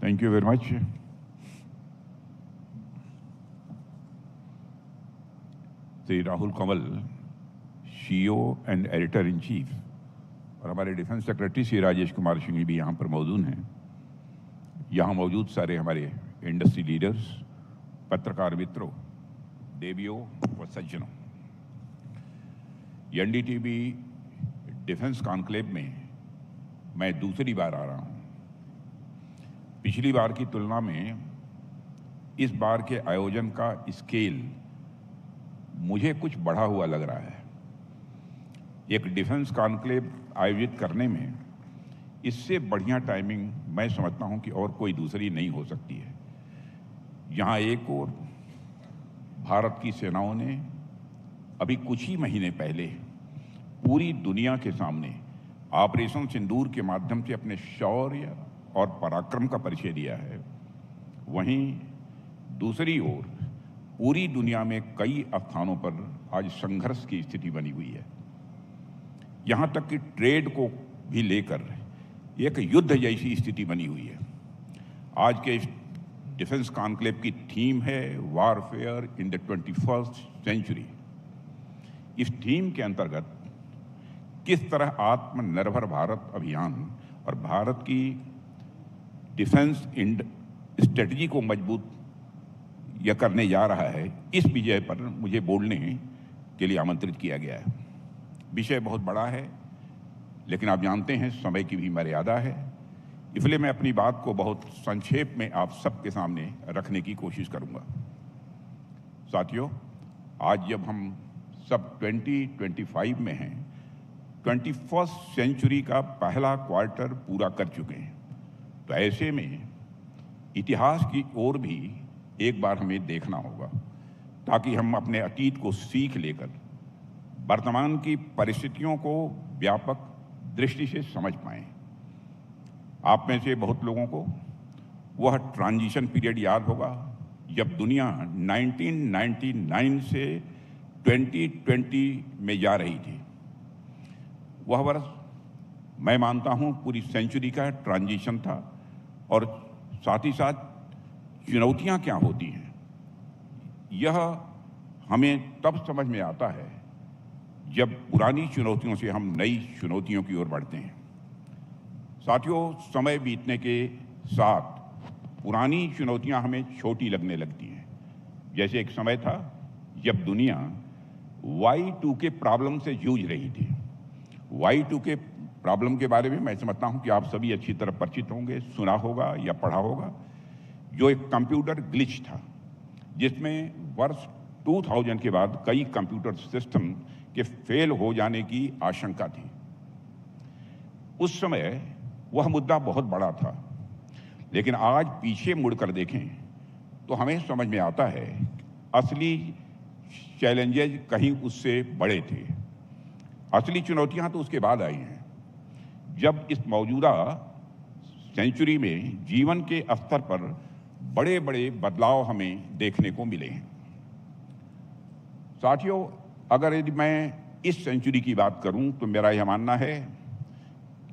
Thank you very much. Shri Rahul Kanwal, CEO and editor in chief, और हमारे defence secretary Shri Rajesh Kumar Singh भी यहाँ पर मौजूद हैं। यहाँ मौजूद सारे हमारे इंडस्ट्री लीडर्स, पत्रकार मित्रों, देवियों व सज्जनों, एनडीटीवी डिफेंस कॉन्क्लेव में मैं दूसरी बार आ रहा हूँ। पिछली बार की तुलना में इस बार के आयोजन का स्केल मुझे कुछ बढ़ा हुआ लग रहा है। एक डिफेंस कॉन्क्लेव आयोजित करने में इससे बढ़िया टाइमिंग मैं समझता हूं कि और कोई दूसरी नहीं हो सकती है। यहाँ एक और भारत की सेनाओं ने अभी कुछ ही महीने पहले पूरी दुनिया के सामने ऑपरेशन सिंदूर के माध्यम से अपने शौर्य और पराक्रम का परिचय दिया है। वहीं दूसरी ओर पूरी दुनिया में कई स्थानों पर आज संघर्ष की स्थिति बनी हुई है। यहाँ तक कि ट्रेड को भी लेकर एक युद्ध जैसी स्थिति बनी हुई है। आज के इस डिफेंस कॉन्क्लेव की थीम है warfare in the 21st century. इस थीम के अंतर्गत किस तरह आत्मनिर्भर भारत अभियान और भारत की डिफेंस स्ट्रेटजी को मजबूत यह करने जा रहा है, इस विषय पर मुझे बोलने के लिए आमंत्रित किया गया है। विषय बहुत बड़ा है, लेकिन आप जानते हैं समय की भी मर्यादा है, इसलिए मैं अपनी बात को बहुत संक्षेप में आप सबके सामने रखने की कोशिश करूंगा। साथियों, आज जब हम सब 2025 में हैं, 21st सेंचुरी का पहला क्वार्टर पूरा कर चुके हैं, तो ऐसे में इतिहास की ओर भी एक बार हमें देखना होगा, ताकि हम अपने अतीत को सीख लेकर वर्तमान की परिस्थितियों को व्यापक दृष्टि से समझ पाएं। आप में से बहुत लोगों को वह ट्रांजिशन पीरियड याद होगा जब दुनिया 1999 से 2020 में जा रही थी। वह वर्ष मैं मानता हूं पूरी सेंचुरी का ट्रांजिशन था, और साथ ही साथ चुनौतियां क्या होती हैं यह हमें तब समझ में आता है जब पुरानी चुनौतियों से हम नई चुनौतियों की ओर बढ़ते हैं। साथियों, समय बीतने के साथ पुरानी चुनौतियां हमें छोटी लगने लगती हैं। जैसे एक समय था जब दुनिया Y2K प्रॉब्लम से जूझ रही थी। Y2K प्रॉब्लम के बारे में मैं समझता हूं कि आप सभी अच्छी तरह परिचित होंगे, सुना होगा या पढ़ा होगा। जो एक कंप्यूटर ग्लिच था जिसमें वर्ष 2000 के बाद कई कंप्यूटर सिस्टम के फेल हो जाने की आशंका थी। उस समय वह मुद्दा बहुत बड़ा था, लेकिन आज पीछे मुड़कर देखें तो हमें समझ में आता है असली चैलेंजेस कहीं उससे बड़े थे। असली चुनौतियां तो उसके बाद आई हैं, जब इस मौजूदा सेंचुरी में जीवन के स्तर पर बड़े बड़े बदलाव हमें देखने को मिले हैं। साथियों, अगर यदि मैं इस सेंचुरी की बात करूं तो मेरा यह मानना है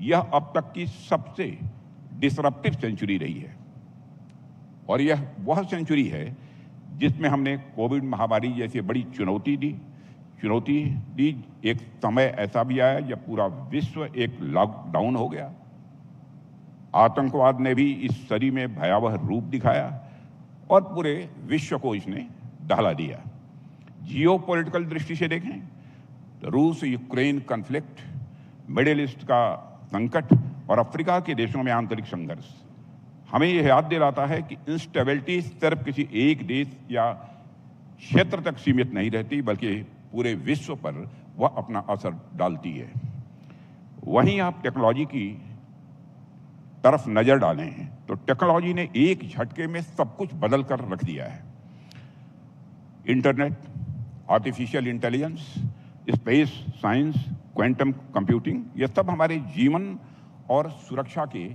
यह अब तक की सबसे डिसरप्टिव सेंचुरी रही है, और यह वह सेंचुरी है जिसमें हमने कोविड महामारी जैसी बड़ी चुनौती दी। एक समय ऐसा भी आया जब पूरा विश्व एक लॉकडाउन हो गया। आतंकवाद ने भी इस सदी में भयावह रूप दिखाया और पूरे विश्व को इसने दहला दिया। जियोपॉलिटिकल दृष्टि से देखें तो रूस यूक्रेन कॉन्फ्लिक्ट, मिडिल ईस्ट का संकट और अफ्रीका के देशों में आंतरिक संघर्ष हमें यह याद दिलाता है कि इंस्टेबिलिटी सिर्फ किसी एक देश या क्षेत्र तक सीमित नहीं रहती, बल्कि पूरे विश्व पर वह अपना असर डालती है। वहीं आप टेक्नोलॉजी की तरफ नजर डालें तो टेक्नोलॉजी ने एक झटके में सब कुछ बदल कर रख दिया है। Internet, artificial intelligence, space science, quantum computing, ये सब हमारे जीवन और सुरक्षा के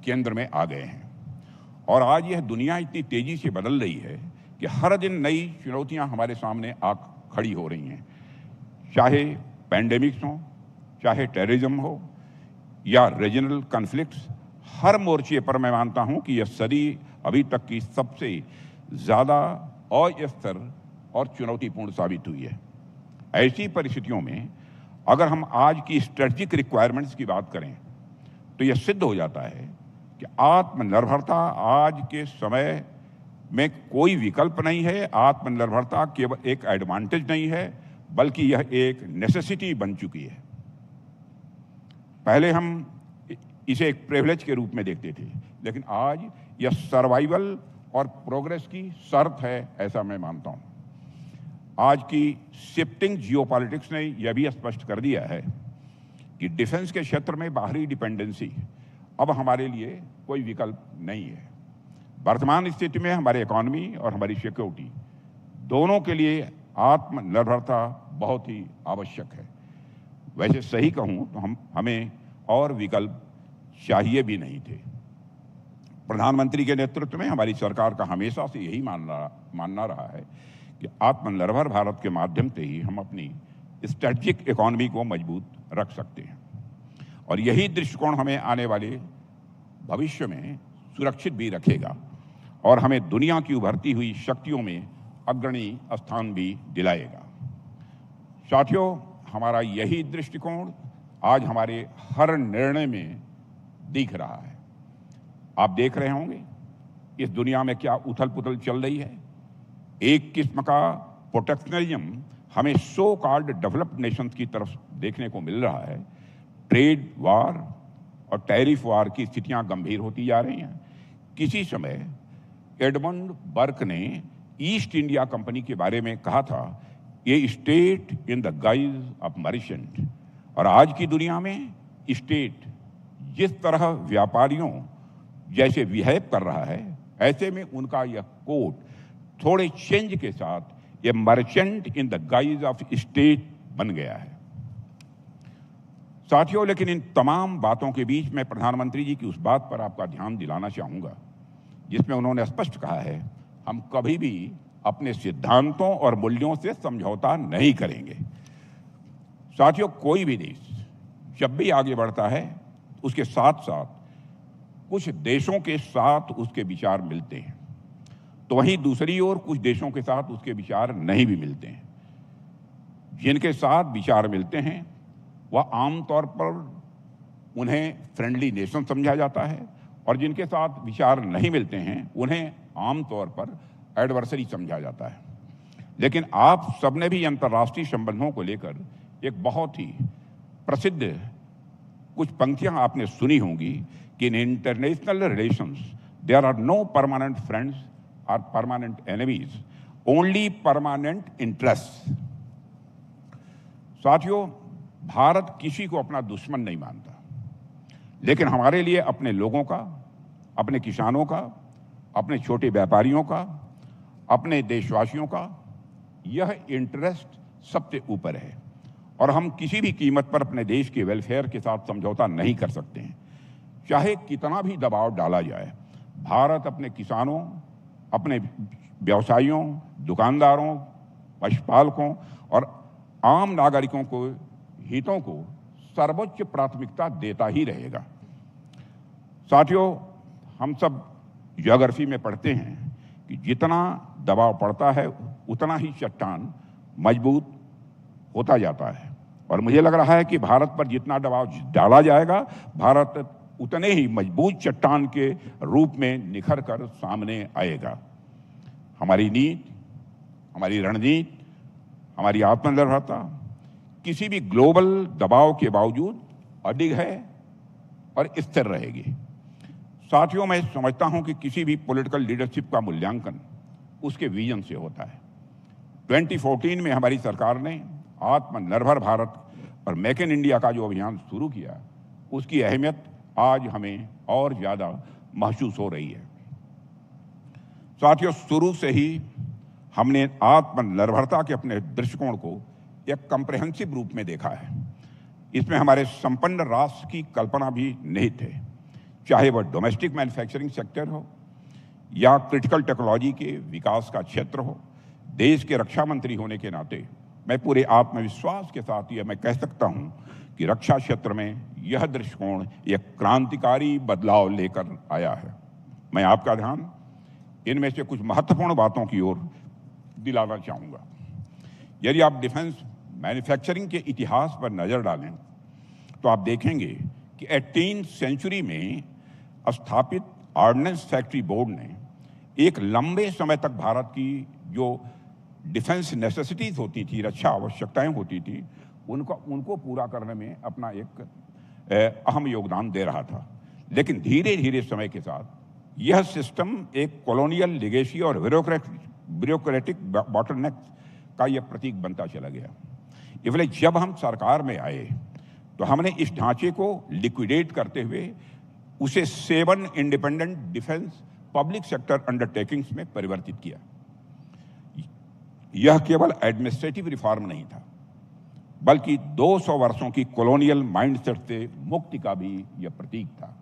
केंद्र में आ गए हैं। और आज यह दुनिया इतनी तेजी से बदल रही है कि हर दिन नई चुनौतियां हमारे सामने आ खड़ी हो रही हैं। चाहे पैंडेमिक्स हो, चाहे टेररिज्म हो या रीजनल कॉन्फ्लिक्ट्स, हर मोर्चे पर मैं मानता हूं कि यह सदी अभी तक की सबसे ज़्यादा अस्थिर और चुनौतीपूर्ण साबित हुई है। ऐसी परिस्थितियों में अगर हम आज की स्ट्रेटजिक रिक्वायरमेंट्स की बात करें तो यह सिद्ध हो जाता है कि आत्मनिर्भरता आज के समय में कोई विकल्प नहीं है। आत्मनिर्भरता केवल एक एडवांटेज नहीं है, बल्कि यह एक नेसेसिटी बन चुकी है। पहले हम इसे एक प्रिविलेज के रूप में देखते थे, लेकिन आज यह सर्वाइवल और प्रोग्रेस की शर्त है, ऐसा मैं मानता हूं। आज की शिफ्टिंग जियोपॉलिटिक्स ने यह भी स्पष्ट कर दिया है कि डिफेंस के क्षेत्र में बाहरी डिपेंडेंसी अब हमारे लिए कोई विकल्प नहीं है। वर्तमान स्थिति में हमारे इकोनॉमी और हमारी सिक्योरिटी दोनों के लिए आत्मनिर्भरता बहुत ही आवश्यक है। वैसे सही कहूं तो हमें और विकल्प चाहिए भी नहीं थे। प्रधानमंत्री के नेतृत्व में हमारी सरकार का हमेशा से यही मानना रहा है कि आत्मनिर्भर भारत के माध्यम से ही हम अपनी स्ट्रेटजिक इकोनॉमी को मजबूत रख सकते हैं, और यही दृष्टिकोण हमें आने वाले भविष्य में सुरक्षित भी रखेगा और हमें दुनिया की उभरती हुई शक्तियों में अग्रणी स्थान भी दिलाएगा। साथियों, हमारा यही दृष्टिकोण आज हमारे हर निर्णय में दिख रहा है। आप देख रहे होंगे इस दुनिया में क्या उथल पुथल चल रही है। एक किस्म का प्रोटेक्शनरिज्म हमें सो कॉल्ड डेवलप्ड नेशंस की तरफ देखने को मिल रहा है। ट्रेड वार और टैरिफ वार की स्थितियां गंभीर होती जा रही हैं। किसी समय एडमंड बर्क ने ईस्ट इंडिया कंपनी के बारे में कहा था, ये state in the guys of merchant. और आज की दुनिया में स्टेट जिस तरह व्यापारियों जैसे बिहेव कर रहा है, ऐसे में उनका यह कोड थोड़े चेंज के साथ ये merchant in the guys of state बन गया है। साथियों, लेकिन इन तमाम बातों के बीच मैं प्रधानमंत्री जी की उस बात पर आपका ध्यान दिलाना चाहूंगा जिसमें उन्होंने स्पष्ट कहा है, हम कभी भी अपने सिद्धांतों और मूल्यों से समझौता नहीं करेंगे। साथियों, कोई भी देश जब भी आगे बढ़ता है उसके साथ साथ कुछ देशों के साथ उसके विचार मिलते हैं, तो वहीं दूसरी ओर कुछ देशों के साथ उसके विचार नहीं भी मिलते हैं। जिनके साथ विचार मिलते हैं वह आमतौर पर उन्हें फ्रेंडली नेशन समझा जाता है, और जिनके साथ विचार नहीं मिलते हैं उन्हें आमतौर पर एडवर्सरी समझा जाता है। लेकिन आप सबने भी अंतर्राष्ट्रीय संबंधों को लेकर एक बहुत ही प्रसिद्ध कुछ पंक्तियां आपने सुनी होंगी कि in international relations there are no permanent friends और permanent enemies, only permanent interest. साथियों, भारत किसी को अपना दुश्मन नहीं मानता, लेकिन हमारे लिए अपने लोगों का, अपने किसानों का, अपने छोटे व्यापारियों का, अपने देशवासियों का यह इंटरेस्ट सबसे ऊपर है, और हम किसी भी कीमत पर अपने देश के वेलफेयर के साथ समझौता नहीं कर सकते हैं। चाहे कितना भी दबाव डाला जाए, भारत अपने किसानों, अपने व्यवसायियों, दुकानदारों, पशुपालकों और आम नागरिकों को हितों को सर्वोच्च प्राथमिकता देता ही रहेगा। साथियों, हम सब ज्योग्राफी में पढ़ते हैं कि जितना दबाव पड़ता है उतना ही चट्टान मजबूत होता जाता है, और मुझे लग रहा है कि भारत पर जितना दबाव डाला जाएगा, भारत उतने ही मजबूत चट्टान के रूप में निखर कर सामने आएगा। हमारी नीति, हमारी रणनीति, हमारी आत्मनिर्भरता किसी भी ग्लोबल दबाव के बावजूद अडिग है और स्थिर रहेगी। साथियों, मैं समझता हूं कि किसी भी पॉलिटिकल लीडरशिप का मूल्यांकन उसके विजन से होता है। 2014 में हमारी सरकार ने आत्मनिर्भर भारत और मेक इन इंडिया का जो अभियान शुरू किया, उसकी अहमियत आज हमें और ज़्यादा महसूस हो रही है। साथियों, शुरू से ही हमने आत्मनिर्भरता के अपने दृष्टिकोण को एक कम्प्रेहेंसिव रूप में देखा है। इसमें हमारे संपन्न राष्ट्र की कल्पना भी निहित है, चाहे वह डोमेस्टिक मैन्युफैक्चरिंग सेक्टर हो या क्रिटिकल टेक्नोलॉजी के विकास का क्षेत्र हो। देश के रक्षा मंत्री होने के नाते मैं पूरे आत्मविश्वास के साथ यह मैं कह सकता हूं कि रक्षा क्षेत्र में यह दृष्टिकोण एक क्रांतिकारी बदलाव लेकर आया है। मैं आपका ध्यान इनमें से कुछ महत्वपूर्ण बातों की ओर दिलाना चाहूँगा। यदि आप डिफेंस मैन्युफैक्चरिंग के इतिहास पर नज़र डालें तो आप देखेंगे कि 18वीं सेंचुरी में स्थापित ऑर्डिनेंस फैक्ट्री बोर्ड ने एक लंबे समय तक भारत की जो डिफेंस नेसेसिटीज होती थी, रक्षा आवश्यकताएं होती थी, उनको पूरा करने में अपना एक अहम योगदान दे रहा था। लेकिन धीरे धीरे समय के साथ यह सिस्टम एक कॉलोनियल लिगेसी और ब्यूरोक्रेटिक बॉटलनेक का यह प्रतीक बनता चला गया। इसलिए जब हम सरकार में आए तो हमने इस ढांचे को लिक्विडेट करते हुए उसे 7 independent defence public sector undertakings में परिवर्तित किया। यह केवल एडमिनिस्ट्रेटिव रिफॉर्म नहीं था, बल्कि 200 वर्षों की कॉलोनियल माइंडसेट से मुक्ति का भी यह प्रतीक था।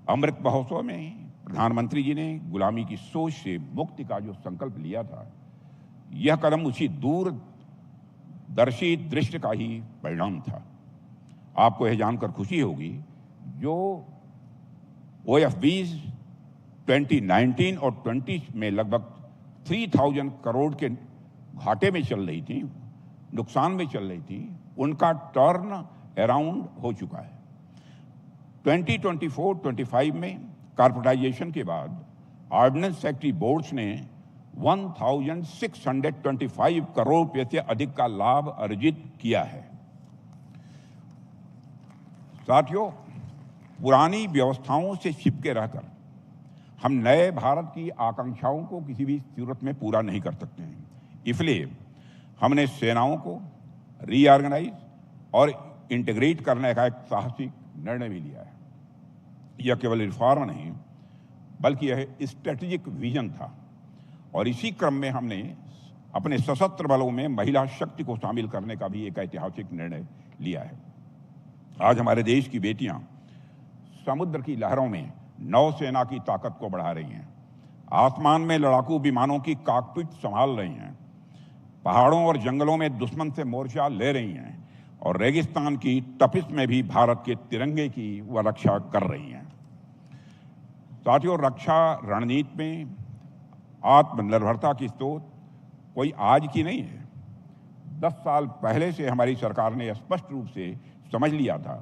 अमृत महोत्सव में प्रधानमंत्री जी ने गुलामी की सोच से मुक्ति का जो संकल्प लिया था, यह कदम उसी दूरदर्शी दृष्टि का ही परिणाम था। आपको यह जानकर खुशी होगी, जो OFBs 2019 और 20 में लगभग 3000 करोड़ के घाटे में चल रही थी, नुकसान में चल रही थी, उनका टर्न अराउंड हो चुका है। 2024-25 में कॉर्पोरेटाइजेशन के बाद ऑर्डिनेंस फैक्ट्री बोर्ड्स ने 1625 करोड़ रुपये से अधिक का लाभ अर्जित किया है। साथियों, पुरानी व्यवस्थाओं से चिपके रहकर हम नए भारत की आकांक्षाओं को किसी भी सूरत में पूरा नहीं कर सकते हैं। इसलिए हमने सेनाओं को रीऑर्गेनाइज और इंटीग्रेट करने का एक साहसिक निर्णय भी लिया है। यह केवल रिफॉर्म नहीं, बल्कि यह स्ट्रेटेजिक विजन था। और इसी क्रम में हमने अपने सशस्त्र बलों में महिला शक्ति को शामिल करने का भी एक ऐतिहासिक निर्णय लिया है। आज हमारे देश की बेटियां समुद्र की लहरों में नौसेना की ताकत को बढ़ा रही हैं, आसमान में लड़ाकू विमानों की कॉकपिट संभाल रही हैं, पहाड़ों और जंगलों में दुश्मन से मोर्चा ले रही हैं और रेगिस्तान की तपिश में भी भारत के तिरंगे की वह रक्षा कर रही हैं। साथियों, रक्षा रणनीति में आत्मनिर्भरता की सोच कोई आज की नहीं है। 10 साल पहले से हमारी सरकार ने स्पष्ट रूप से समझ लिया था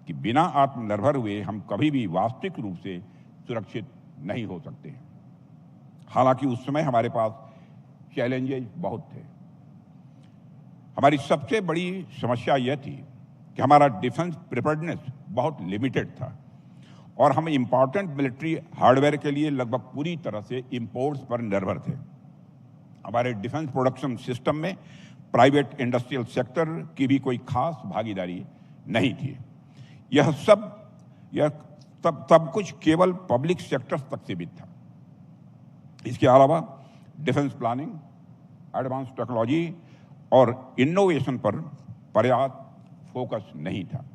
कि बिना आत्मनिर्भर हुए हम कभी भी वास्तविक रूप से सुरक्षित नहीं हो सकते। हालांकि उस समय हमारे पास चैलेंजेस बहुत थे। हमारी सबसे बड़ी समस्या यह थी कि हमारा डिफेंस प्रिपेयर्डनेस बहुत लिमिटेड था और हम इंपॉर्टेंट मिलिट्री हार्डवेयर के लिए लगभग पूरी तरह से इंपोर्ट्स पर निर्भर थे। हमारे डिफेंस प्रोडक्शन सिस्टम में प्राइवेट इंडस्ट्रियल सेक्टर की भी कोई खास भागीदारी नहीं थी। यह सब कुछ केवल पब्लिक सेक्टर तक सीमित था। इसके अलावा डिफेंस प्लानिंग, एडवांस टेक्नोलॉजी और इनोवेशन पर पर्याप्त फोकस नहीं था।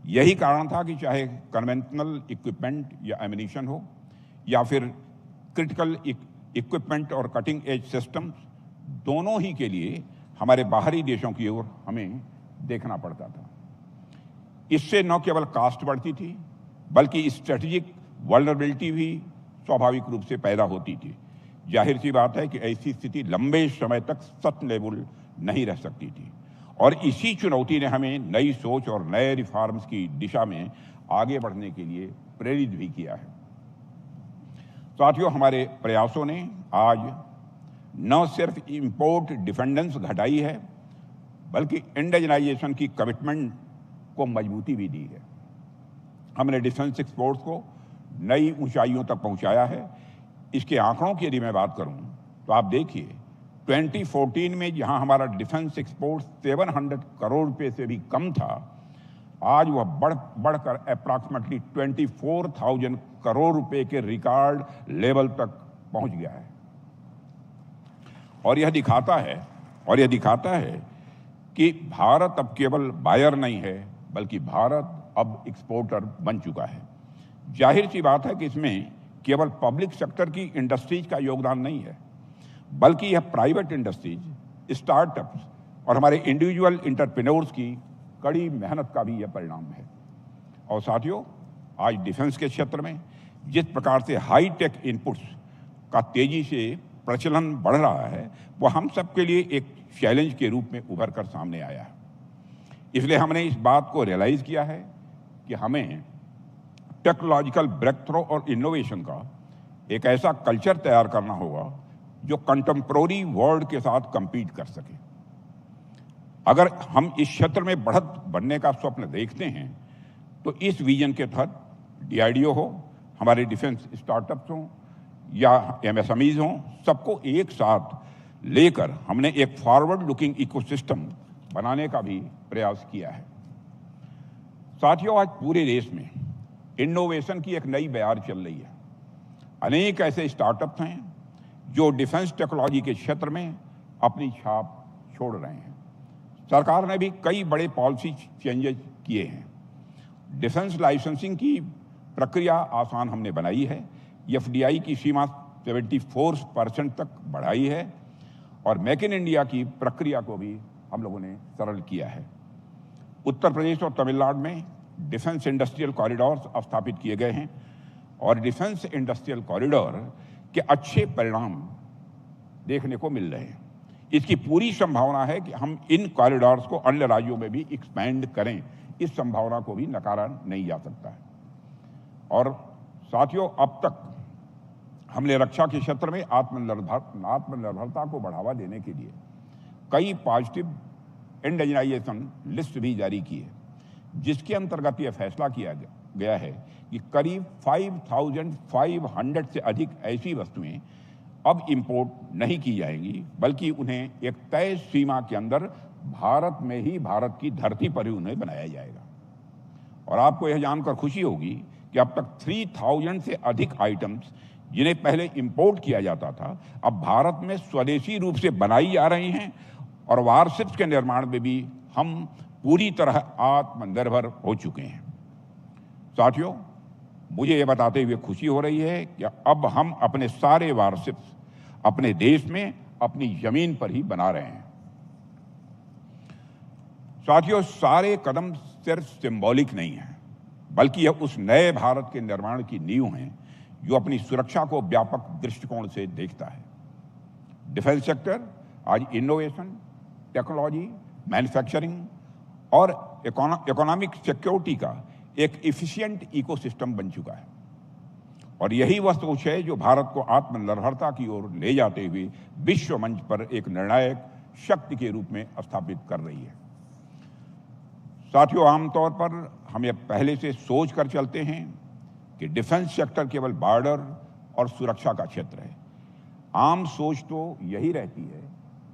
यही कारण था कि चाहे कन्वेंशनल इक्विपमेंट या एमिनिशन हो या फिर क्रिटिकल इक्विपमेंट और कटिंग एज सिस्टम्स, दोनों ही के लिए हमारे बाहरी देशों की ओर हमें देखना पड़ता था। इससे न केवल कास्ट बढ़ती थी, बल्कि स्ट्रेटेजिक वल्नरेबिलिटी भी स्वाभाविक रूप से पैदा होती थी। जाहिर सी बात है कि ऐसी स्थिति लंबे समय तक सस्टेनेबल नहीं रह सकती थी और इसी चुनौती ने हमें नई सोच और नए रिफॉर्म्स की दिशा में आगे बढ़ने के लिए प्रेरित भी किया है। साथियों, हमारे प्रयासों ने आज न सिर्फ इंपोर्ट डिपेंडेंस घटाई है, बल्कि इंडिजनाइजेशन की कमिटमेंट को मजबूती भी दी है। हमने डिफेंस एक्सपोर्ट्स को नई ऊंचाइयों तक पहुंचाया है। इसके आंकड़ों की यदि मैं बात करूं तो आप देखिए, 2014 में जहां हमारा डिफेंस एक्सपोर्ट 700 करोड़ रुपए से भी कम था, आज वह बढ़कर अप्रॉक्सीमेटली 24,000 करोड़ रुपए के रिकॉर्ड लेवल तक पहुंच गया है। और यह दिखाता है कि भारत अब केवल बायर नहीं है, बल्कि भारत अब एक्सपोर्टर बन चुका है। जाहिर सी बात है कि इसमें केवल पब्लिक सेक्टर की इंडस्ट्रीज का योगदान नहीं है, बल्कि यह प्राइवेट इंडस्ट्रीज, स्टार्टअप्स और हमारे इंडिविजुअल एंटरप्रेन्योर्स की कड़ी मेहनत का भी यह परिणाम है। और साथियों, आज डिफेंस के क्षेत्र में जिस प्रकार से हाई टेक इनपुट्स का तेजी से प्रचलन बढ़ रहा है, वो हम सब के लिए एक चैलेंज के रूप में उभर कर सामने आया है। इसलिए हमने इस बात को रियलाइज किया है कि हमें टेक्नोलॉजिकल ब्रेक थ्रू और इनोवेशन का एक ऐसा कल्चर तैयार करना होगा जो कंटेम्प्रोरी वर्ल्ड के साथ compete कर सके। अगर हम इस क्षेत्र में बढ़त बनने का स्वप्न देखते हैं तो इस विजन के तहत DRDO हो, हमारे डिफेंस स्टार्टअप्स हों या MSMEs हों, सबको एक साथ लेकर हमने एक फॉरवर्ड लुकिंग इकोसिस्टम बनाने का भी प्रयास किया है। साथियों, आज पूरे देश में इनोवेशन की एक नई बयार चल रही है। अनेक ऐसे स्टार्टअप्स हैं जो डिफेंस टेक्नोलॉजी के क्षेत्र में अपनी छाप छोड़ रहे हैं। सरकार ने भी कई बड़े पॉलिसी चेंजेस किए हैं। डिफेंस लाइसेंसिंग की प्रक्रिया आसान हमने बनाई है। FDI की सीमा 74% तक बढ़ाई है और मेक इन इंडिया की प्रक्रिया को भी हम लोगों ने सरल किया है। उत्तर प्रदेश और तमिलनाडु में डिफेंस इंडस्ट्रियल कॉरिडोर्स स्थापित किए गए हैं और डिफेंस इंडस्ट्रियल कॉरिडोर के अच्छे परिणाम देखने को मिल रहे हैं। इसकी पूरी संभावना है कि हम इन कॉरिडोर्स को अन्य राज्यों में भी एक्सपेंड करें। इस संभावना को भी नकारा नहीं जा सकता है। और साथियों, अब तक हमने रक्षा के क्षेत्र में आत्मनिर्भरता को बढ़ावा देने के लिए कई पॉजिटिव इंडिजिनाइजेशन लिस्ट भी जारी की है, जिसके अंतर्गत यह फैसला किया गया है कि करीब 5,500 से अधिक ऐसी वस्तुएं अब इंपोर्ट नहीं की जाएंगी, बल्कि उन्हें एक तय सीमा के अंदर भारत में ही, भारत की धरती पर ही उन्हें बनाया जाएगा। और आपको यह जानकर खुशी होगी कि अब तक 3,000 से अधिक आइटम्स जिन्हें पहले इंपोर्ट किया जाता था, अब भारत में स्वदेशी रूप से बनाई जा रही हैं और वारशिप्स के निर्माण में भी हम पूरी तरह आत्मनिर्भर हो चुके हैं। साथियों, मुझे ये बताते हुए खुशी हो रही है कि अब हम अपने सारे वारशिप्स अपने देश में, अपनी जमीन पर ही बना रहे हैं। साथियों, सारे कदम सिर्फ सिंबॉलिक नहीं है, बल्कि यह उस नए भारत के निर्माण की नींव है जो अपनी सुरक्षा को व्यापक दृष्टिकोण से देखता है। डिफेंस सेक्टर आज इनोवेशन, टेक्नोलॉजी, मैन्युफैक्चरिंग और इकोनॉमिक सिक्योरिटी का एक एफिशिएंट इकोसिस्टम बन चुका है और यही वह सोच है जो भारत को आत्मनिर्भरता की ओर ले जाते हुए विश्व मंच पर एक निर्णायक शक्ति के रूप में स्थापित कर रही है। साथियों, आमतौर पर हम ये पहले से सोच कर चलते हैं कि डिफेंस सेक्टर केवल बॉर्डर और सुरक्षा का क्षेत्र है। आम सोच तो यही रहती है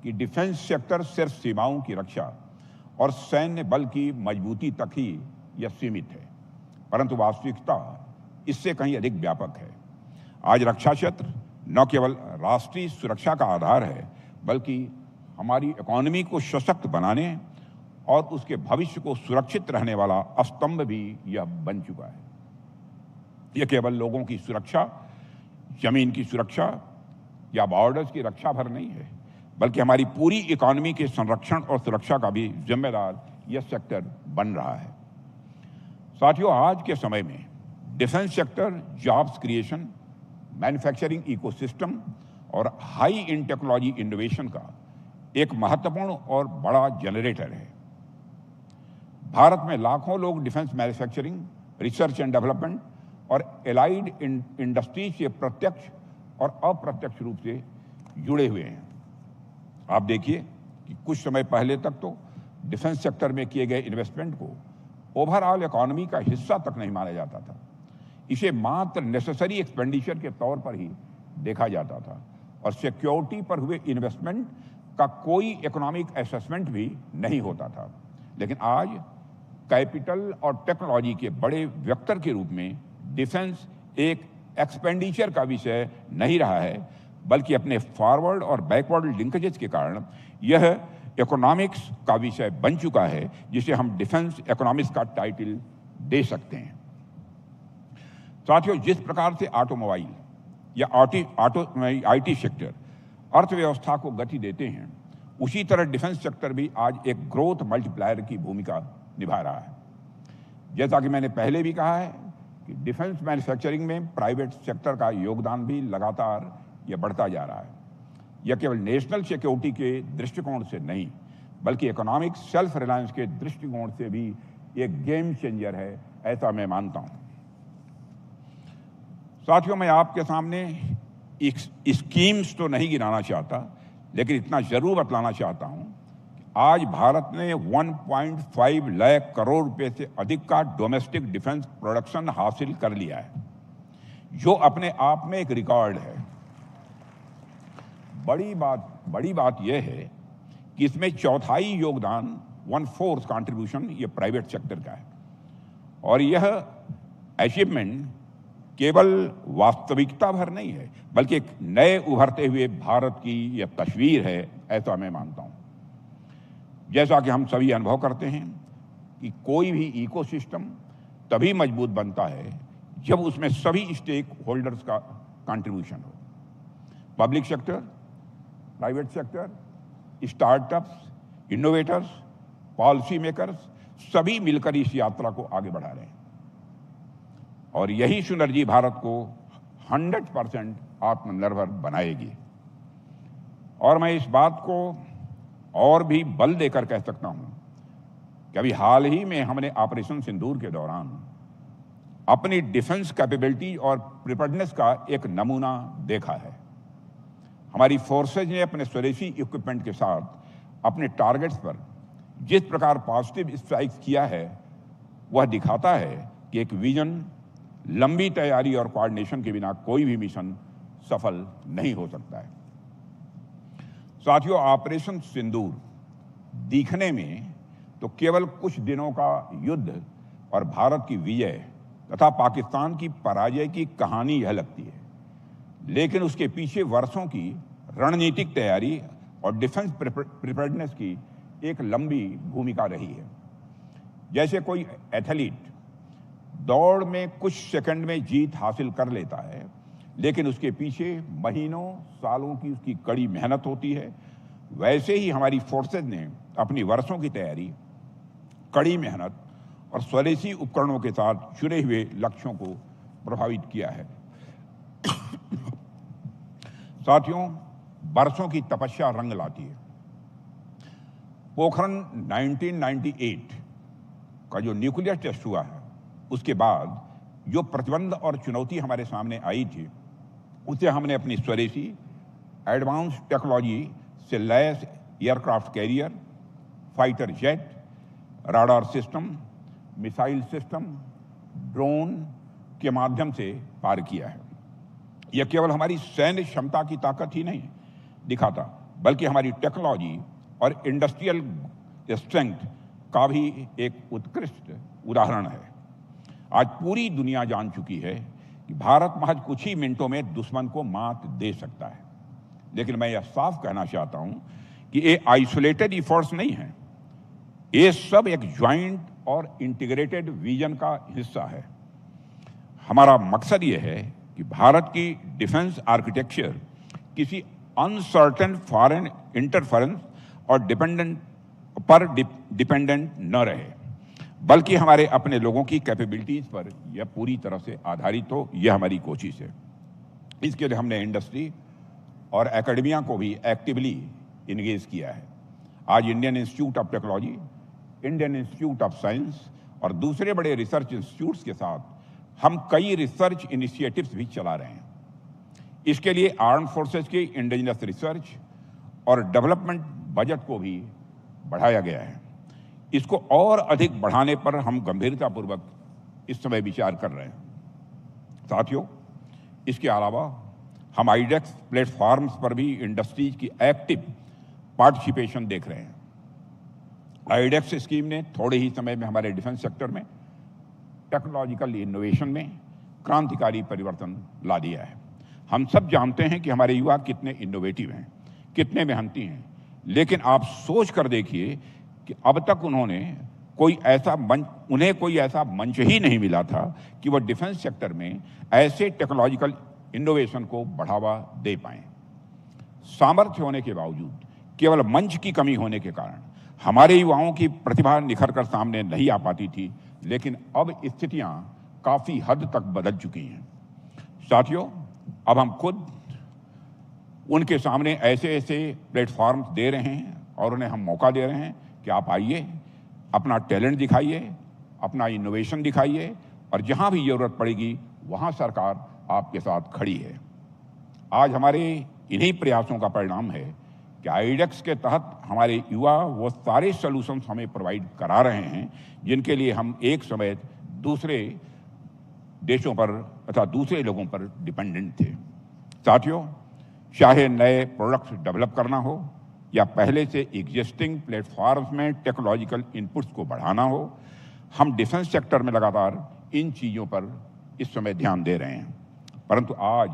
कि डिफेंस सेक्टर सिर्फ सीमाओं की रक्षा और सैन्य बल की मजबूती तक ही यह सीमित है, परंतु वास्तविकता इससे कहीं अधिक व्यापक है। आज रक्षा क्षेत्र न केवल राष्ट्रीय सुरक्षा का आधार है, बल्कि हमारी इकोनॉमी को सशक्त बनाने और उसके भविष्य को सुरक्षित रहने वाला स्तंभ भी यह बन चुका है। यह केवल लोगों की सुरक्षा, जमीन की सुरक्षा या बॉर्डर्स की रक्षा भर नहीं है, बल्कि हमारी पूरी इकोनॉमी के संरक्षण और सुरक्षा का भी जिम्मेदार यह सेक्टर बन रहा है। साथियों, आज के समय में defence sector jobs creation, manufacturing ecosystem और हाई इन टेक्नोलॉजी इनोवेशन का एक महत्वपूर्ण और बड़ा जनरेटर है। भारत में लाखों लोग defence manufacturing, research and development और एलाइड इंडस्ट्रीज से प्रत्यक्ष और अप्रत्यक्ष रूप से जुड़े हुए हैं। आप देखिए कि कुछ समय पहले तक तो डिफेंस सेक्टर में किए गए इन्वेस्टमेंट को ओवरऑल इकोनॉमी का हिस्सा तक नहीं माना जाता था। इसे मात्र नेसेसरी एक्सपेंडिचर के तौर पर ही देखा जाता था और सिक्योरिटी पर हुए इन्वेस्टमेंट का कोई इकोनॉमिक असेसमेंट भी नहीं होता था। लेकिन आज कैपिटल और टेक्नोलॉजी के बड़े वेक्टर के रूप में डिफेंस एक एक्सपेंडिचर का विषय नहीं रहा है, बल्कि अपने फॉरवर्ड और बैकवर्ड लिंकेजेस के कारण यह इकोनॉमिक्स का विषय बन चुका है, जिसे हम डिफेंस इकोनॉमिक्स का टाइटल दे सकते हैं। साथियों, जिस प्रकार से ऑटोमोबाइल या आईटी सेक्टर अर्थव्यवस्था को गति देते हैं, उसी तरह डिफेंस सेक्टर भी आज एक ग्रोथ मल्टीप्लायर की भूमिका निभा रहा है। जैसा कि मैंने पहले भी कहा है कि डिफेंस मैन्युफैक्चरिंग में प्राइवेट सेक्टर का योगदान भी लगातार यह बढ़ता जा रहा है। यह केवल नेशनल सिक्योरिटी के दृष्टिकोण से नहीं, बल्कि इकोनॉमिक सेल्फ रिलायंस के दृष्टिकोण से भी एक गेम चेंजर है, ऐसा मैं मानता हूं। साथियों, मैं आपके सामने स्कीम्स तो नहीं गिनाना चाहता, लेकिन इतना जरूर बतलाना चाहता हूं कि आज भारत ने 1.5 लाख करोड़ रुपए से अधिक का डोमेस्टिक डिफेंस प्रोडक्शन हासिल कर लिया है, जो अपने आप में एक रिकॉर्ड है। बड़ी बात यह है कि इसमें चौथाई योगदान 1/4 कंट्रीब्यूशन ये प्राइवेट सेक्टर का है, और यह अचीवमेंट केवल वास्तविकता भर नहीं है, बल्कि एक नए उभरते हुए भारत की यह तस्वीर है, ऐसा मैं मानता हूं। जैसा कि हम सभी अनुभव करते हैं कि कोई भी इकोसिस्टम तभी मजबूत बनता है जब उसमें सभी स्टेक होल्डर्स का कंट्रीब्यूशन हो। Public sector, private sector, startups, innovators, policy makers सभी मिलकर इस यात्रा को आगे बढ़ा रहे हैं, और यही सिनर्जी भारत को 100% आत्मनिर्भर बनाएगी। और मैं इस बात को और भी बल देकर कह सकता हूं कि अभी हाल ही में हमने ऑपरेशन सिंदूर के दौरान अपनी डिफेंस कैपेबिलिटी और प्रिपेयर्डनेस का एक नमूना देखा है। हमारी फोर्सेज ने अपने स्वदेशी इक्विपमेंट के साथ अपने टारगेट्स पर जिस प्रकार पॉजिटिव स्ट्राइक्स किया है, वह दिखाता है कि एक विजन, लंबी तैयारी और कोऑर्डिनेशन के बिना कोई भी मिशन सफल नहीं हो सकता है। साथियों, ऑपरेशन सिंदूर दिखने में तो केवल कुछ दिनों का युद्ध और भारत की विजय तथा पाकिस्तान की पराजय की कहानी यह लगती है, लेकिन उसके पीछे वर्षों की रणनीतिक तैयारी और डिफेंस प्रिपेयर्डनेस की एक लंबी भूमिका रही है। जैसे कोई एथलीट दौड़ में कुछ सेकंड में जीत हासिल कर लेता है, लेकिन उसके पीछे महीनों सालों की उसकी कड़ी मेहनत होती है, वैसे ही हमारी फोर्सेज ने अपनी वर्षों की तैयारी, कड़ी मेहनत और स्वदेशी उपकरणों के साथ जुड़े हुए लक्ष्यों को प्रभावित किया है। साथियों, बरसों की तपस्या रंग लाती है। पोखरण 1998 का जो न्यूक्लियर टेस्ट हुआ है, उसके बाद जो प्रतिबंध और चुनौती हमारे सामने आई थी, उसे हमने अपनी स्वदेशी एडवांस टेक्नोलॉजी से लैस aircraft carrier, fighter jet, radar system, missile system, drone के माध्यम से पार किया है। यह केवल हमारी सैन्य क्षमता की ताकत ही नहीं दिखाता, बल्कि हमारी टेक्नोलॉजी और इंडस्ट्रियल स्ट्रेंथ का भी एक उत्कृष्ट उदाहरण है। आज पूरी दुनिया जान चुकी है कि भारत महज कुछ ही मिनटों में दुश्मन को मात दे सकता है, लेकिन मैं यह साफ कहना चाहता हूं कि ये आइसोलेटेड एफर्ट्स नहीं है, ये सब एक ज्वाइंट और इंटीग्रेटेड विजन का हिस्सा है। हमारा मकसद ये है कि भारत की डिफेंस आर्किटेक्चर किसी अनसर्टेन फॉरेन इंटरफेरेंस और डिपेंडेंट न रहे, बल्कि हमारे अपने लोगों की कैपेबिलिटीज पर यह पूरी तरह से आधारित हो। यह हमारी कोशिश है। इसके लिए हमने इंडस्ट्री और एकेडमिया को भी एक्टिवली इंगेज किया है। आज Indian institute of technology, Indian institute of science और दूसरे बड़े रिसर्च इंस्टीट्यूट्स के साथ हम कई रिसर्च इनिशिएटिव्स भी चला रहे हैं। इसके लिए आर्म्ड फोर्सेज की इंडिजिनस रिसर्च और डेवलपमेंट बजट को भी बढ़ाया गया है। इसको और अधिक बढ़ाने पर हम गंभीरतापूर्वक इस समय विचार कर रहे हैं। साथियों, इसके अलावा हम आईडेक्स प्लेटफॉर्म्स पर भी इंडस्ट्रीज की एक्टिव पार्टिसिपेशन देख रहे हैं। आईडेक्स स्कीम ने थोड़े ही समय में हमारे डिफेंस सेक्टर में टेक्नोलॉजिकल इनोवेशन में क्रांतिकारी परिवर्तन ला दिया है। हम सब जानते हैं कि हमारे युवा कितने इनोवेटिव हैं, कितने मेहनती हैं, लेकिन आप सोच कर देखिए कि अब तक उन्हें कोई ऐसा मंच ही नहीं मिला था कि वह डिफेंस सेक्टर में ऐसे टेक्नोलॉजिकल इनोवेशन को बढ़ावा दे पाएं। सामर्थ्य होने के बावजूद केवल मंच की कमी होने के कारण हमारे युवाओं की प्रतिभा निखर कर सामने नहीं आ पाती थी, लेकिन अब स्थितियां काफी हद तक बदल चुकी हैं। साथियों, अब हम खुद उनके सामने ऐसे ऐसे प्लेटफॉर्म्स दे रहे हैं और उन्हें हम मौका दे रहे हैं कि आप आइए, अपना टैलेंट दिखाइए, अपना इनोवेशन दिखाइए, और जहां भी जरूरत पड़ेगी वहां सरकार आपके साथ खड़ी है। आज हमारे इन्हीं प्रयासों का परिणाम है कि आईडेक्स के तहत हमारे युवा वो सारे सॉल्यूशंस हमें प्रोवाइड करा रहे हैं जिनके लिए हम एक समय दूसरे देशों पर तथा दूसरे लोगों पर डिपेंडेंट थे। साथियों, चाहे नए प्रोडक्ट्स डेवलप करना हो या पहले से एग्जिस्टिंग प्लेटफॉर्म्स में टेक्नोलॉजिकल इनपुट्स को बढ़ाना हो, हम डिफेंस सेक्टर में लगातार इन चीज़ों पर इस समय ध्यान दे रहे हैं। परंतु आज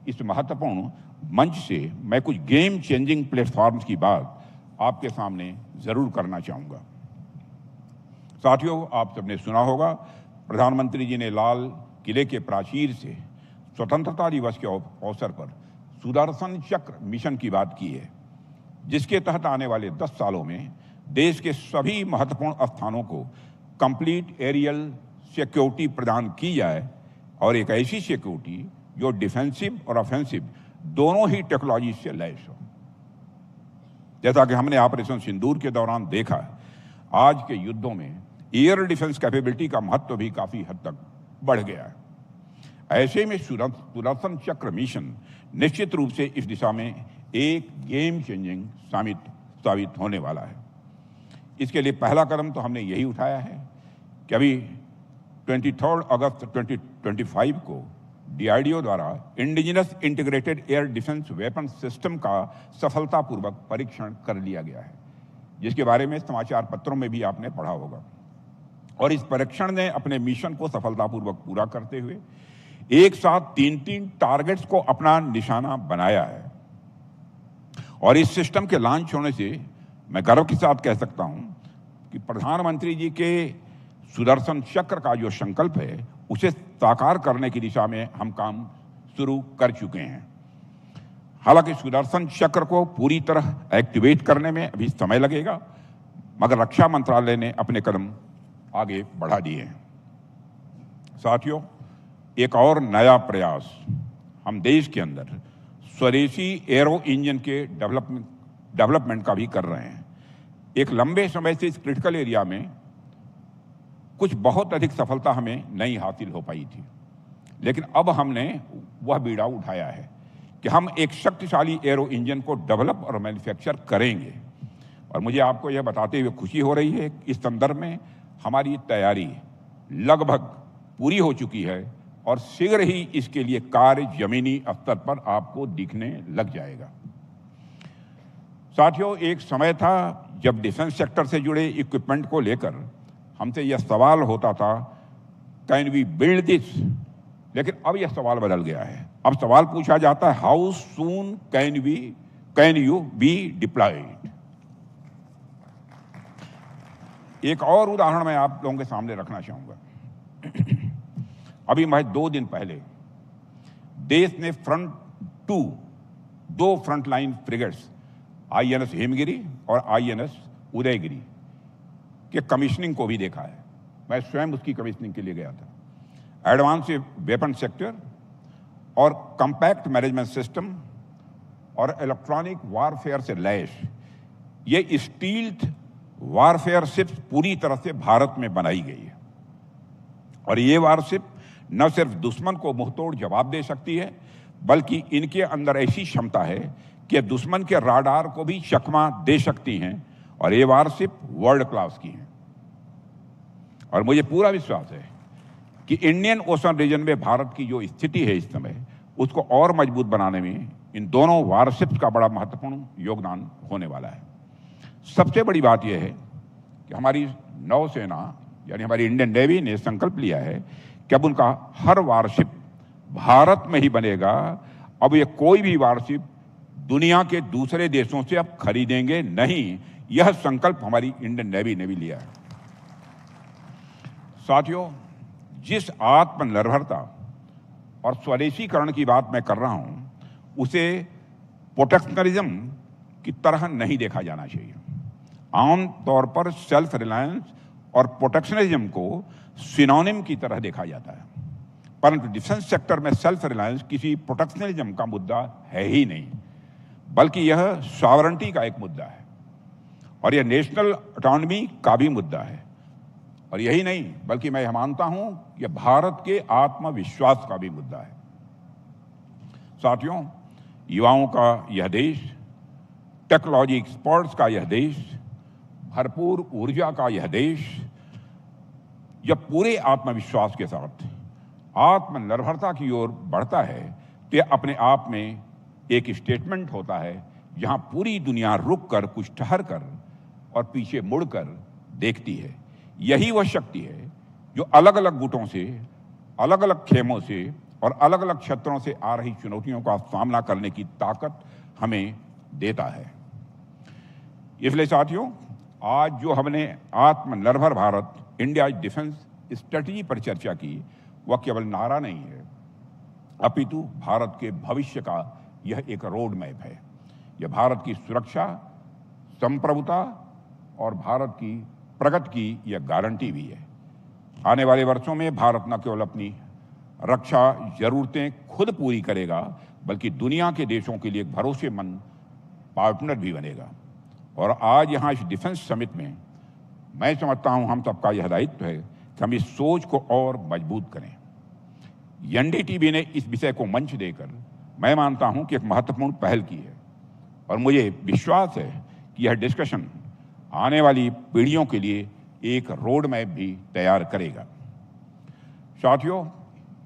इस महत्वपूर्ण मंच से मैं कुछ गेम चेंजिंग प्लेटफॉर्म्स की बात आपके सामने जरूर करना चाहूँगा। साथियों, आप सबने सुना होगा, प्रधानमंत्री जी ने लाल किले के प्राचीर से स्वतंत्रता दिवस के अवसर पर सुदर्शन चक्र मिशन की बात की है, जिसके तहत आने वाले 10 सालों में देश के सभी महत्वपूर्ण स्थानों को कंप्लीट एरियल सिक्योरिटी प्रदान की जाए, और एक ऐसी सिक्योरिटी जो डिफेंसिव और ऑफेंसिव दोनों ही टेक्नोलॉजी से लैस हो। जैसा कि हमने ऑपरेशन सिंदूर के दौरान देखा, आज के युद्धों में एयर डिफेंस कैपेबिलिटी का महत्व भी काफी हद तक बढ़ गया है। ऐसे में सुदर्शन चक्र मिशन निश्चित रूप से इस दिशा में एक गेम चेंजिंग साबित होने वाला है। इसके लिए पहला कदम तो हमने यही उठाया है कि अभी 23 अगस्त 2025 को DRDO द्वारा indigenous integrated air defence weapon system का सफलतापूर्वक परीक्षण कर लिया गया है, जिसके बारे में समाचार पत्रों में भी आपने पढ़ा होगा। और इस परीक्षण ने अपने मिशन को सफलतापूर्वक पूरा करते हुए एक साथ 3 टारगेट्स को अपना निशाना बनाया है। और इस सिस्टम के लॉन्च होने से मैं गर्व के साथ कह सकता हूं कि प्रधानमंत्री जी के सुदर्शन चक्र का जो संकल्प है उसे साकार करने की दिशा में हम काम शुरू कर चुके हैं। हालांकि सुदर्शन चक्र को पूरी तरह एक्टिवेट करने में अभी समय लगेगा, मगर रक्षा मंत्रालय ने अपने कदम आगे बढ़ा दिए हैं। साथियों, एक और नया प्रयास हम देश के अंदर स्वदेशी एरो इंजन के डेवलपमेंट का भी कर रहे हैं। एक लंबे समय से इस क्रिटिकल एरिया में कुछ बहुत अधिक सफलता हमें नहीं हासिल हो पाई थी, लेकिन अब हमने वह बीड़ा उठाया है कि हम एक शक्तिशाली एरो इंजन को डेवलप और मैन्युफैक्चर करेंगे। और मुझे आपको यह बताते हुए खुशी हो रही है कि इस संदर्भ में हमारी तैयारी लगभग पूरी हो चुकी है और शीघ्र ही इसके लिए कार्य जमीनी स्तर पर आपको दिखने लग जाएगा। साथियों, एक समय था जब डिफेंस सेक्टर से जुड़े इक्विपमेंट को लेकर हमसे यह सवाल होता था, कैन वी बिल्ड दिस? लेकिन अब यह सवाल बदल गया है। अब सवाल पूछा जाता है, how soon can you B diploid? एक और उदाहरण मैं आप लोगों के सामने रखना चाहूंगा। अभी मैं 2 दिन पहले देश ने दो फ्रंटलाइन फ्रिगेट्स INS हेमगिरी और INS उदयगिरी के कमीशनिंग को भी देखा है। मैं स्वयं उसकी कमीशनिंग के लिए गया था। एडवांस वेपन सेक्टर और कॉम्पैक्ट मैनेजमेंट सिस्टम और इलेक्ट्रॉनिक वारफेयर से लैस ये स्टील्थ वारफेयर शिप्स पूरी तरह से भारत में बनाई गई है। और ये वारशिप न सिर्फ दुश्मन को मुंहतोड़ जवाब दे सकती है, बल्कि इनके अंदर ऐसी क्षमता है कि दुश्मन के राडार को भी चकमा दे सकती हैं। और ये वारशिप वर्ल्ड क्लास की हैं। और मुझे पूरा विश्वास है कि इंडियन ओशन रीजन में भारत की जो स्थिति है इस समय, उसको और मजबूत बनाने में इन दोनों वारशिप्स का बड़ा महत्वपूर्ण योगदान होने वाला है। सबसे बड़ी बात यह है कि हमारी नौसेना यानी हमारी इंडियन नेवी ने संकल्प लिया है कि अब उनका हर वारशिप भारत में ही बनेगा। अब ये कोई भी वारशिप दुनिया के दूसरे देशों से अब खरीदेंगे नहीं। यह संकल्प हमारी इंडियन नेवी ने भी लिया है। साथियों, जिस आत्मनिर्भरता और स्वदेशीकरण की बात मैं कर रहा हूं, उसे प्रोटेक्शनरिज्म की तरह नहीं देखा जाना चाहिए। आम तौर पर सेल्फ रिलायंस और प्रोटेक्शनिज्म को सिनोनिम की तरह देखा जाता है, परंतु डिफेंस सेक्टर में सेल्फ रिलायंस किसी प्रोटेक्शनिज्म का मुद्दा है ही नहीं, बल्कि यह सॉवरेंटी का एक मुद्दा है और यह नेशनल ऑटोनॉमी का भी मुद्दा है। और यही नहीं, बल्कि मैं यह मानता हूं यह भारत के आत्मविश्वास का भी मुद्दा है। साथियों, युवाओं का यह देश, टेक्नोलॉजी एक्सपर्ट्स का यह देश, भरपूर ऊर्जा का यह देश जब पूरे आत्मविश्वास के साथ आत्मनिर्भरता की ओर बढ़ता है तो यह अपने आप में एक स्टेटमेंट होता है जहां पूरी दुनिया रुक कर, कुछ ठहर कर और पीछे मुड़कर देखती है। यही वह शक्ति है जो अलग अलग गुटों से, अलग अलग खेमों से और अलग अलग क्षेत्रों से आ रही चुनौतियों का सामना करने की ताकत हमें देता है। इसलिए साथियों, आज जो हमने आत्मनिर्भर भारत, इंडिया डिफेंस स्ट्रेटजी पर चर्चा की, वह केवल नारा नहीं है, अपितु भारत के भविष्य का यह एक रोड मैप है। यह भारत की सुरक्षा, संप्रभुता और भारत की प्रगति की यह गारंटी भी है। आने वाले वर्षों में भारत न केवल अपनी रक्षा जरूरतें खुद पूरी करेगा, बल्कि दुनिया के देशों के लिए एक भरोसेमंद पार्टनर भी बनेगा। और आज यहाँ इस डिफेंस समिट में मैं समझता हूँ हम सबका यह दायित्व है कि हम इस सोच को और मजबूत करें। एनडीटीवी ने इस विषय को मंच देकर मैं मानता हूँ कि एक महत्वपूर्ण पहल की है और मुझे विश्वास है कि यह डिस्कशन आने वाली पीढ़ियों के लिए एक रोड मैप भी तैयार करेगा। साथियों,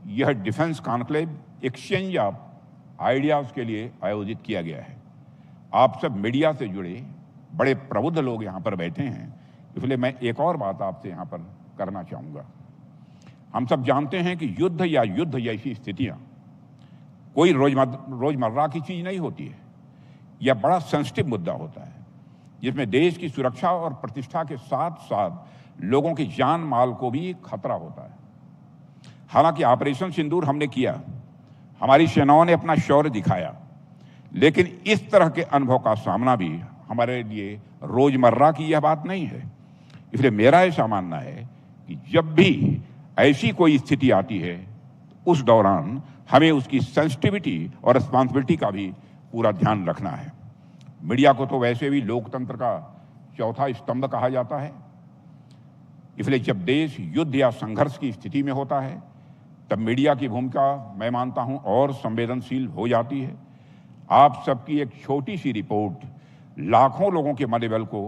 यह defence conclave exchange of ideas के लिए आयोजित किया गया है। आप सब मीडिया से जुड़े बड़े प्रबुद्ध लोग यहाँ पर बैठे हैं, इसलिए मैं एक और बात आपसे यहाँ पर करना चाहूँगा। हम सब जानते हैं कि युद्ध या युद्ध जैसी स्थितियाँ कोई रोजमर्रा की चीज़ नहीं होती है। यह बड़ा सेंसिटिव मुद्दा होता है जिसमें देश की सुरक्षा और प्रतिष्ठा के साथ साथ लोगों की जान माल को भी खतरा होता है। हालांकि ऑपरेशन सिंदूर हमने किया, हमारी सेनाओं ने अपना शौर्य दिखाया, लेकिन इस तरह के अनुभव का सामना भी हमारे लिए रोजमर्रा की यह बात नहीं है। इसलिए मेरा ऐसा मानना है कि जब भी ऐसी कोई स्थिति आती है उस दौरान हमें उसकी सेंसिटिविटी और रिस्पॉन्सिबिलिटी का भी पूरा ध्यान रखना है। मीडिया को तो वैसे भी लोकतंत्र का चौथा स्तंभ कहा जाता है, इसलिए जब देश युद्ध या संघर्ष की स्थिति में होता है तब मीडिया की भूमिका मैं मानता हूं और संवेदनशील हो जाती है। आप सबकी एक छोटी सी रिपोर्ट लाखों लोगों के मनोबल को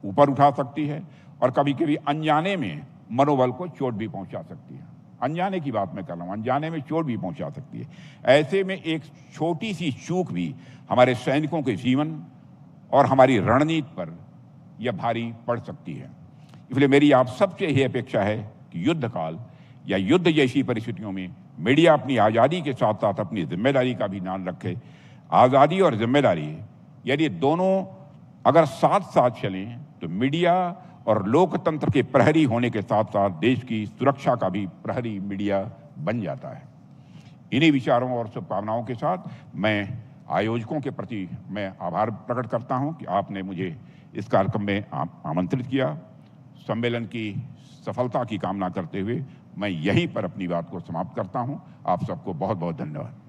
ऊपर उठा सकती है और कभी कभी अनजाने में मनोबल को चोट भी पहुंचा सकती है। अनजाने की बात मैं कर रहा हूं, अनजाने में चोट भी पहुंचा सकती है। ऐसे में एक छोटी सी चूक भी हमारे सैनिकों के जीवन और हमारी रणनीति पर यह भारी पड़ सकती है। इसलिए मेरी आप सबसे यह अपेक्षा है कि युद्ध काल या युद्ध जैसी परिस्थितियों में मीडिया अपनी आज़ादी के साथ साथ अपनी जिम्मेदारी का भी ध्यान रखे। आज़ादी और जिम्मेदारी यदि दोनों अगर साथ साथ चलें तो मीडिया और लोकतंत्र के प्रहरी होने के साथ साथ देश की सुरक्षा का भी प्रहरी मीडिया बन जाता है। इन्हीं विचारों और शुभकामनाओं के साथ मैं आयोजकों के प्रति मैं आभार प्रकट करता हूं कि आपने मुझे इस कार्यक्रम में आमंत्रित किया। सम्मेलन की सफलता की कामना करते हुए मैं यहीं पर अपनी बात को समाप्त करता हूं। आप सबको बहुत बहुत धन्यवाद।